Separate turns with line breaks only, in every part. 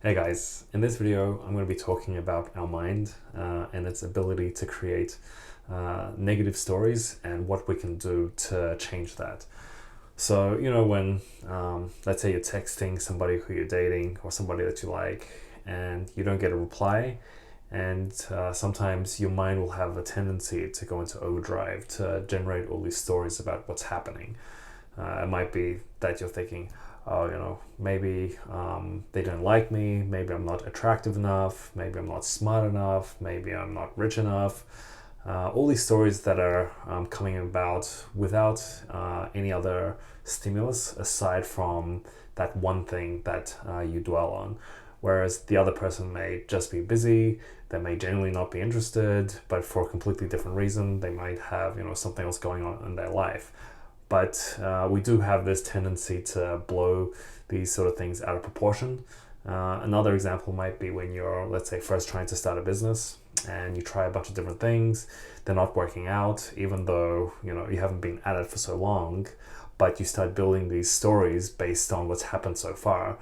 Hey guys, in this video I'm going to be talking about our mind and its ability to create negative stories and what we can do to change that. So, when let's say you're texting somebody who you're dating or somebody that you like and you don't get a reply, and sometimes your mind will have a tendency to go into overdrive to generate all these stories about what's happening. It might be that you're thinking, oh, maybe they don't like me, maybe I'm not attractive enough, maybe I'm not smart enough, maybe I'm not rich enough. All these stories that are coming about without any other stimulus aside from that one thing that you dwell on. Whereas the other person may just be busy, they may genuinely not be interested, but for a completely different reason, they might have something else going on in their life. But we do have this tendency to blow these sort of things out of proportion. Another example might be when you're, let's say, first trying to start a business and you try a bunch of different things. They're not working out, even though you haven't been at it for so long. But you start building these stories based on what's happened so far.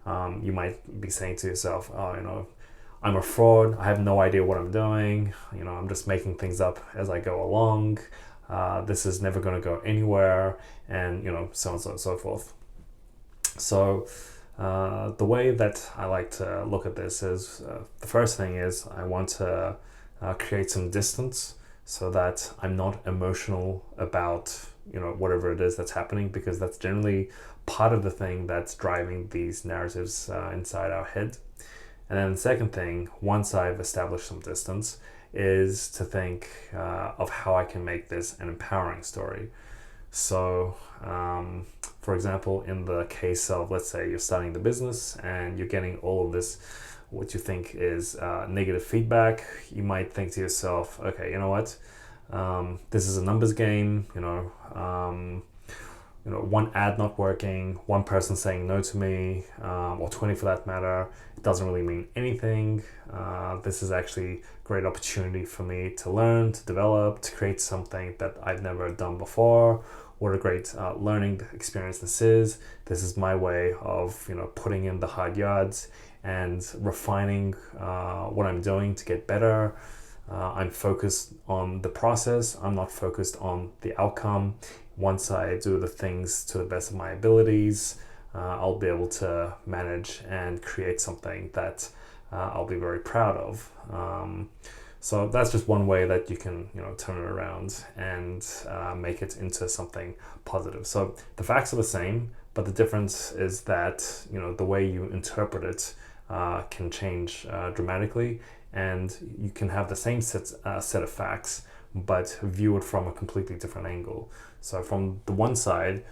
You might be saying to yourself, "Oh, I'm a fraud. I have no idea what I'm doing. I'm just making things up as I go along. This is never going to go anywhere," and so on and so forth. So the way that I like to look at this is the first thing is I want to create some distance so that I'm not emotional about whatever it is that's happening, because that's generally part of the thing that's driving these narratives inside our head. And then the second thing, once I've established some distance, is to think of how I can make this an empowering story. So, for example, in the case of, let's say you're starting the business and you're getting all of this, what you think is negative feedback, you might think to yourself, okay, you know what? This is a numbers game, one ad not working, one person saying no to me, or 20 for that matter, it doesn't really mean anything. This is actually a great opportunity for me to learn, to develop, to create something that I've never done before. What a great learning experience this is. This is my way of putting in the hard yards and refining what I'm doing to get better. I'm focused on the process. I'm not focused on the outcome. Once I do the things to the best of my abilities, I'll be able to manage and create something that I'll be very proud of. So that's just one way that you can turn it around and make it into something positive. So the facts are the same, but the difference is that the way you interpret it can change dramatically, and you can have the same set of facts but view it from a completely different angle. So from the one side,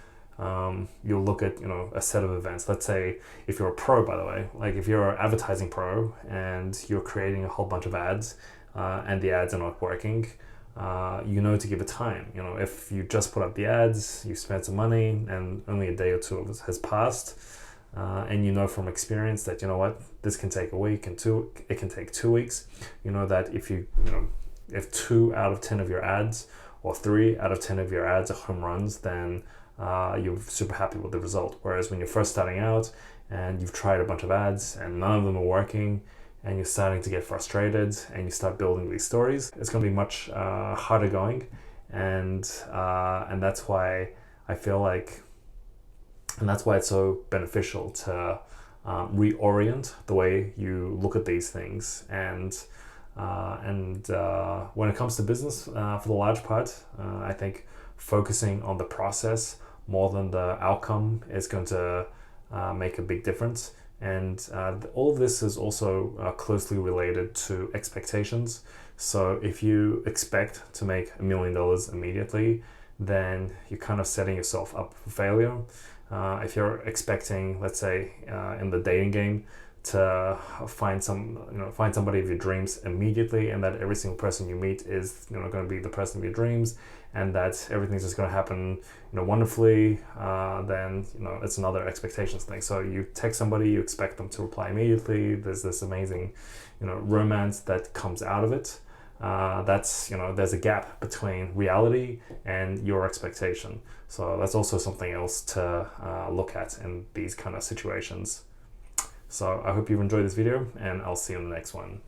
you'll look at a set of events. Let's say if you're a pro, by the way, like if you're an advertising pro and you're creating a whole bunch of ads and the ads are not working, to give it time. If you just put up the ads, you spent some money and only a day or two of it has passed, and from experience that this can take a week and it can take 2 weeks. That if 2 out of 10 of your ads or 3 out of 10 of your ads are home runs, then you're super happy with the result. Whereas when you're first starting out and you've tried a bunch of ads and none of them are working and you're starting to get frustrated and you start building these stories, it's going to be much harder going. And that's why I feel like, and that's why it's so beneficial to reorient the way you look at these things. And when it comes to business, for the large part, I think focusing on the process more than the outcome is going to make a big difference. And all of this is also closely related to expectations. So if you expect to make $1 million immediately, then you're kind of setting yourself up for failure. If you're expecting, let's say, in the dating game, to find somebody of your dreams immediately, and that every single person you meet is going to be the person of your dreams, and that everything's just going to happen wonderfully, then it's another expectations thing. So you text somebody, you expect them to reply immediately. There's this amazing romance that comes out of it. There's a gap between reality and your expectation. So that's also something else to look at in these kind of situations. So I hope you've enjoyed this video, and I'll see you in the next one.